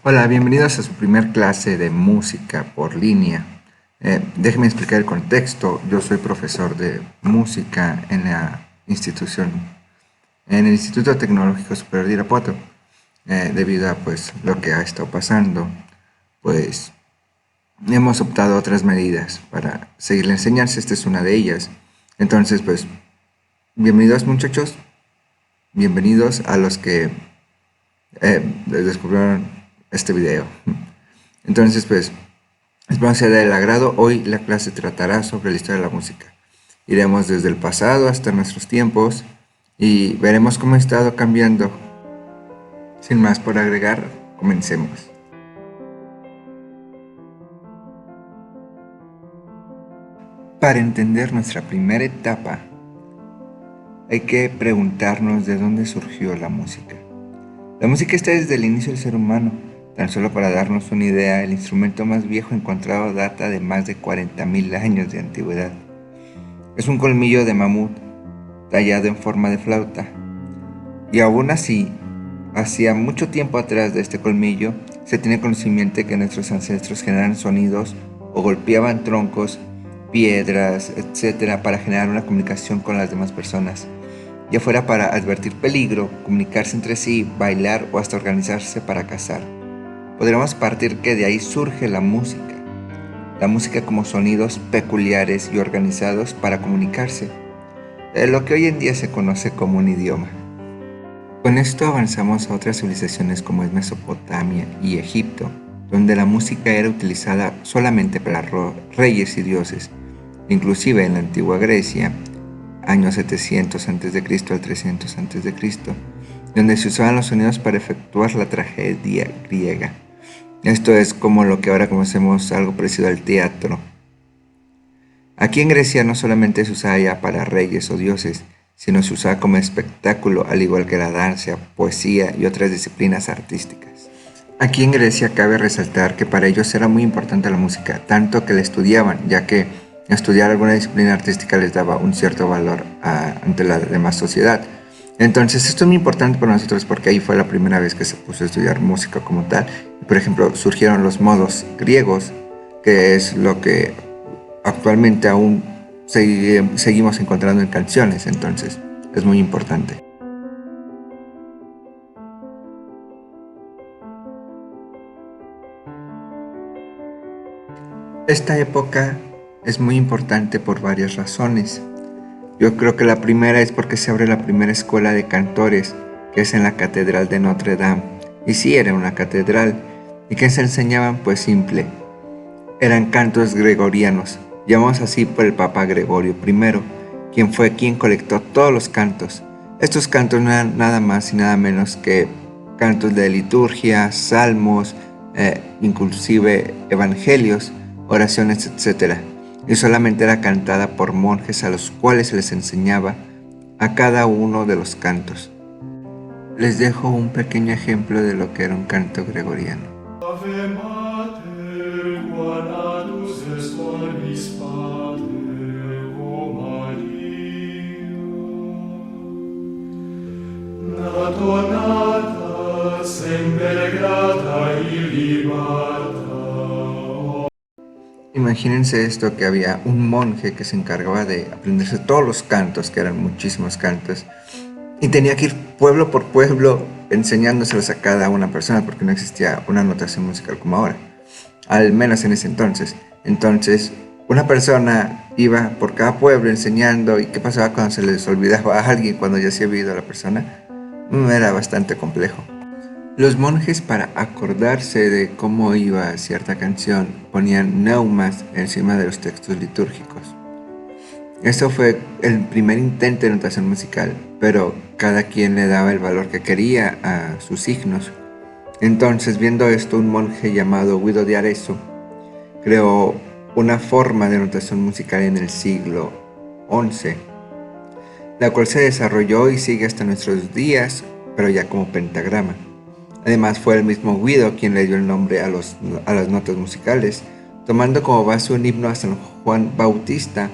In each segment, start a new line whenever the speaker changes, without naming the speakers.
Hola, bienvenidos a su primer clase de música por línea. Déjenme explicar el contexto. Yo soy profesor de música en la institución, en el Instituto Tecnológico Superior de Irapuato. Debido a pues lo que ha estado pasando, pues hemos optado otras medidas para seguir la enseñanza. Esta es una de ellas. Entonces, pues, bienvenidos muchachos, bienvenidos a los que descubrieron este video. Entonces, pues, espero sea del agrado. Hoy la clase tratará sobre la historia de la música. Iremos desde el pasado hasta nuestros tiempos y veremos cómo ha estado cambiando. Sin más por agregar, comencemos. Para entender nuestra primera etapa, hay que preguntarnos de dónde surgió la música. La música está desde el inicio del ser humano. Tan solo para darnos una idea, el instrumento más viejo encontrado data de más de 40.000 años de antigüedad. Es un colmillo de mamut tallado en forma de flauta. Y aún así, hacía mucho tiempo atrás de este colmillo, se tiene conocimiento de que nuestros ancestros generaban sonidos o golpeaban troncos, piedras, etc. para generar una comunicación con las demás personas, ya fuera para advertir peligro, comunicarse entre sí, bailar o hasta organizarse para cazar. Podríamos partir que de ahí surge la música como sonidos peculiares y organizados para comunicarse, lo que hoy en día se conoce como un idioma. Con esto avanzamos a otras civilizaciones como es Mesopotamia y Egipto, donde la música era utilizada solamente para reyes y dioses. Inclusive en la antigua Grecia, años 700 a.C. al 300 a.C., donde se usaban los sonidos para efectuar la tragedia griega. Esto es como lo que ahora conocemos, algo parecido al teatro. Aquí en Grecia no solamente se usaba ya para reyes o dioses, sino se usaba como espectáculo, al igual que la danza, poesía y otras disciplinas artísticas. Aquí en Grecia cabe resaltar que para ellos era muy importante la música, tanto que la estudiaban, ya que estudiar alguna disciplina artística les daba un cierto valor ante la demás sociedad. Entonces esto es muy importante para nosotros porque ahí fue la primera vez que se puso a estudiar música como tal. Por ejemplo, surgieron los modos griegos, que es lo que actualmente aún seguimos encontrando en canciones, entonces es muy importante. Esta época es muy importante por varias razones. Yo creo que la primera es porque se abre la primera escuela de cantores, que es en la Catedral de Notre Dame. Y sí, era una catedral. ¿Y que se enseñaban? Pues simple. Eran cantos gregorianos, llamados así por el Papa Gregorio I, quien fue quien colectó todos los cantos. Estos cantos no eran nada más y nada menos que cantos de liturgia, salmos, inclusive evangelios, oraciones, etc. Y solamente era cantada por monjes a los cuales se les enseñaba a cada uno de los cantos. Les dejo un pequeño ejemplo de lo que era un canto gregoriano.
Ave Mater, qua natus est orbis Pater, o Maria. Nato nata, semper grata illibata.
Imagínense esto, que había un monje que se encargaba de aprenderse todos los cantos, que eran muchísimos cantos, y tenía que ir pueblo por pueblo enseñándoselos a cada una persona, porque no existía una notación musical como ahora, al menos en ese entonces. Entonces, una persona iba por cada pueblo enseñando, y qué pasaba cuando se les olvidaba a alguien, cuando ya se había ido a la persona. Era bastante complejo. Los monjes, para acordarse de cómo iba cierta canción, ponían neumas encima de los textos litúrgicos. Esto fue el primer intento de notación musical, pero cada quien le daba el valor que quería a sus signos. Entonces, viendo esto, un monje llamado Guido de Arezzo creó una forma de notación musical en el siglo XI, la cual se desarrolló y sigue hasta nuestros días, pero ya como pentagrama. Además, fue el mismo Guido quien le dio el nombre a las notas musicales, tomando como base un himno a San Juan Bautista.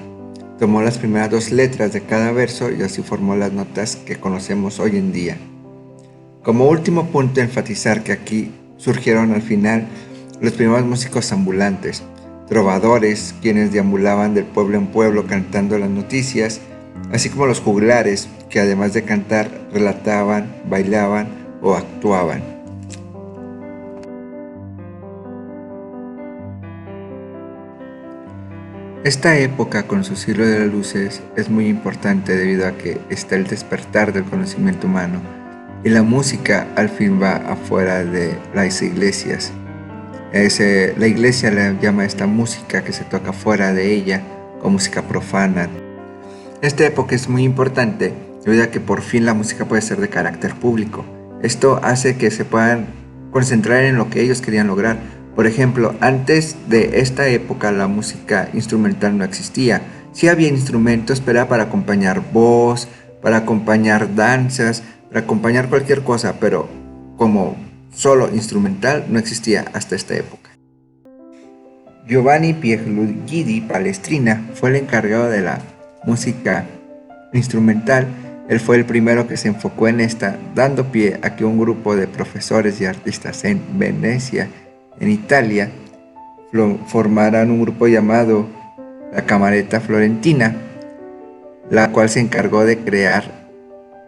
Tomó las primeras 2 letras de cada verso y así formó las notas que conocemos hoy en día. Como último punto, enfatizar que aquí surgieron al final los primeros músicos ambulantes, trovadores, quienes deambulaban del pueblo en pueblo cantando las noticias, así como los juglares, que además de cantar, relataban, bailaban o actuaban. Esta época con su siglo de las luces es muy importante debido a que está el despertar del conocimiento humano y la música al fin va afuera de las iglesias. La iglesia le llama a esta música que se toca fuera de ella o música profana. Esta época es muy importante debido a que por fin la música puede ser de carácter público. Esto hace que se puedan concentrar en lo que ellos querían lograr. Por ejemplo, antes de esta época la música instrumental no existía. Sí había instrumentos, pero era para acompañar voz, para acompañar danzas, para acompañar cualquier cosa, pero como solo instrumental no existía hasta esta época. Giovanni Pierluigi Palestrina fue el encargado de la música instrumental. Él fue el primero que se enfocó en esta, dando pie a que un grupo de profesores y artistas en Venecia, en Italia, formaran un grupo llamado la Camerata Florentina, la cual se encargó de crear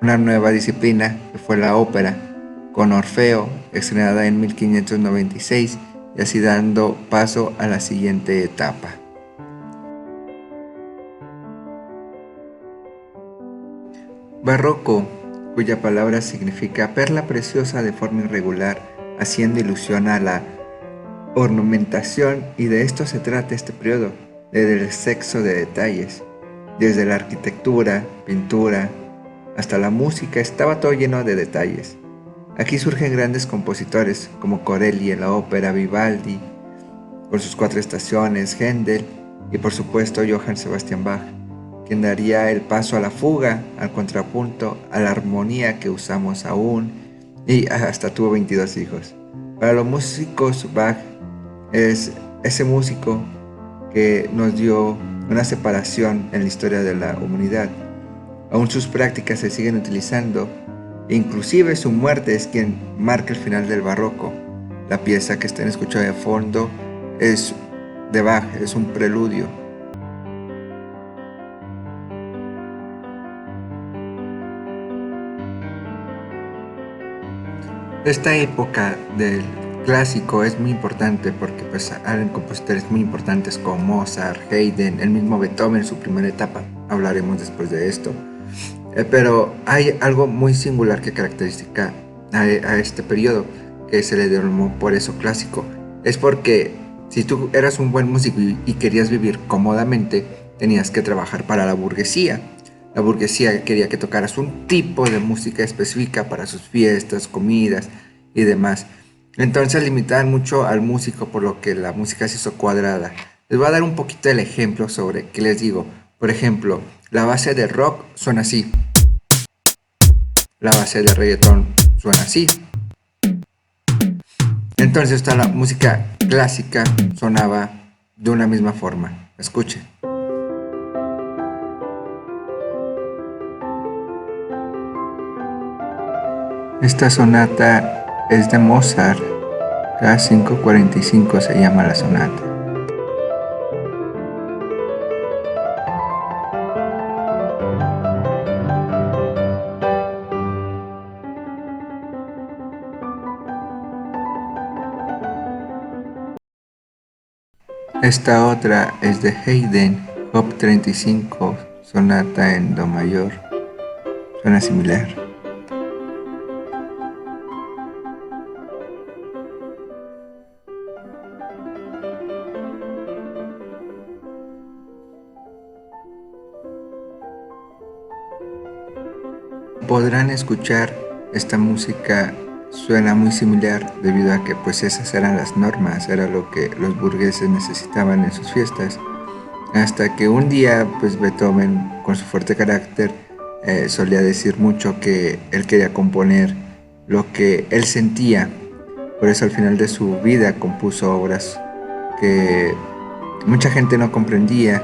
una nueva disciplina que fue la ópera, con Orfeo, estrenada en 1596, y así dando paso a la siguiente etapa. Barroco, cuya palabra significa perla preciosa de forma irregular, haciendo ilusión a la ornamentación, y de esto se trata este periodo, del sexo de detalles. Desde la arquitectura, pintura, hasta la música, estaba todo lleno de detalles. Aquí surgen grandes compositores como Corelli en la ópera, Vivaldi con sus 4 estaciones, Händel y por supuesto Johann Sebastian Bach, quien daría el paso a la fuga, al contrapunto, a la armonía que usamos aún, y hasta tuvo 22 hijos. Para los músicos, Bach es ese músico que nos dio una separación en la historia de la humanidad. Aún sus prácticas se siguen utilizando, e inclusive su muerte es quien marca el final del barroco. La pieza que están escuchando de fondo es de Bach, es un preludio. Esta época del clásico es muy importante porque pues hay compositores muy importantes como Mozart, Haydn, el mismo Beethoven en su primera etapa. Hablaremos después de esto. Pero hay algo muy singular que caracteriza a este periodo, que se le denominó por eso clásico. Es porque si tú eras un buen músico y querías vivir cómodamente, tenías que trabajar para la burguesía. La burguesía quería que tocaras un tipo de música específica para sus fiestas, comidas y demás. Entonces limitaban mucho al músico, por lo que la música se hizo cuadrada. Les voy a dar un poquito del ejemplo sobre qué les digo. Por ejemplo, la base de rock suena así. La base de reggaetón suena así. Entonces toda la música clásica sonaba de una misma forma. Escuchen. Esta sonata es de Mozart. K545 se llama la sonata. Esta otra es de Haydn, Op 35, sonata en do mayor. Suena similar. Podrán escuchar esta música, suena muy similar debido a que pues esas eran las normas, era lo que los burgueses necesitaban en sus fiestas, hasta que un día pues Beethoven, con su fuerte carácter, solía decir mucho que él quería componer lo que él sentía. Por eso al final de su vida compuso obras que mucha gente no comprendía,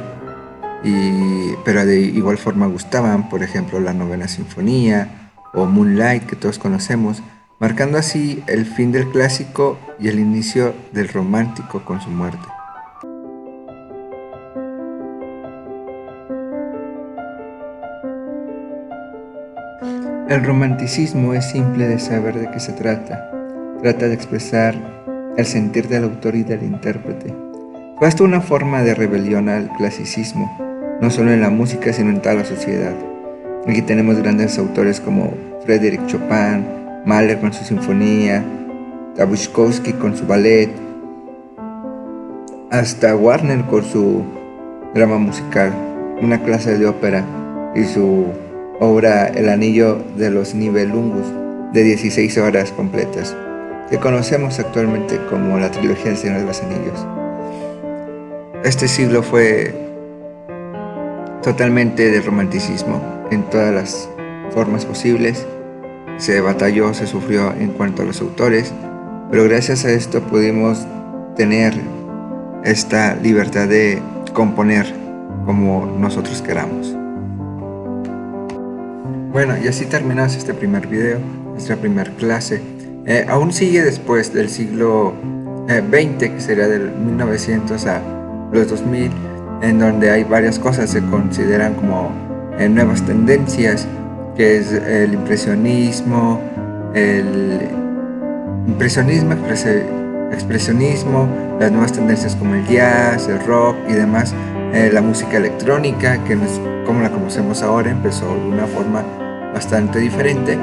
pero de igual forma gustaban. Por ejemplo, la Novena Sinfonía o Moonlight, que todos conocemos, marcando así el fin del clásico y el inicio del romántico con su muerte. El romanticismo es simple de saber de qué se trata. Trata de expresar el sentir del autor y del intérprete. Fue hasta una forma de rebelión al clasicismo, no solo en la música, sino en toda la sociedad. Aquí tenemos grandes autores como Frédéric Chopin, Mahler con su sinfonía, Bukowski con su ballet, hasta Wagner con su drama musical, una clase de ópera y su obra El Anillo de los Nibelungus, de 16 horas completas, que conocemos actualmente como la trilogía del Señor de los Anillos. Este siglo fue totalmente de romanticismo en todas las formas posibles. Se batalló, se sufrió en cuanto a los autores, pero gracias a esto pudimos tener esta libertad de componer como nosotros queramos. Bueno, y así terminamos este primer video, nuestra primera clase. Aún sigue después del siglo XX, que sería del 1900 a los 2000, en donde hay varias cosas, se consideran como nuevas tendencias, que es el impresionismo, expresionismo, las nuevas tendencias como el jazz, el rock y demás, la música electrónica, que no es como la conocemos ahora, empezó de una forma bastante diferente,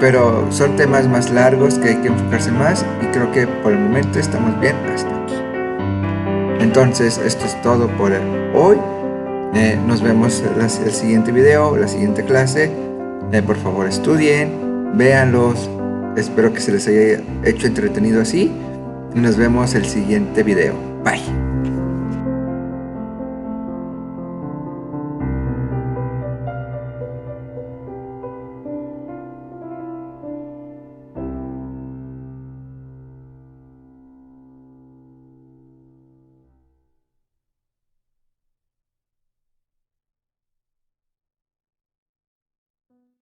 pero son temas más largos que hay que enfocarse más y creo que por el momento estamos bien hasta aquí. Entonces esto es todo por hoy. Nos vemos en el siguiente video, la siguiente clase. Por favor estudien, véanlos, espero que se les haya hecho entretenido así y nos vemos el siguiente video. Bye.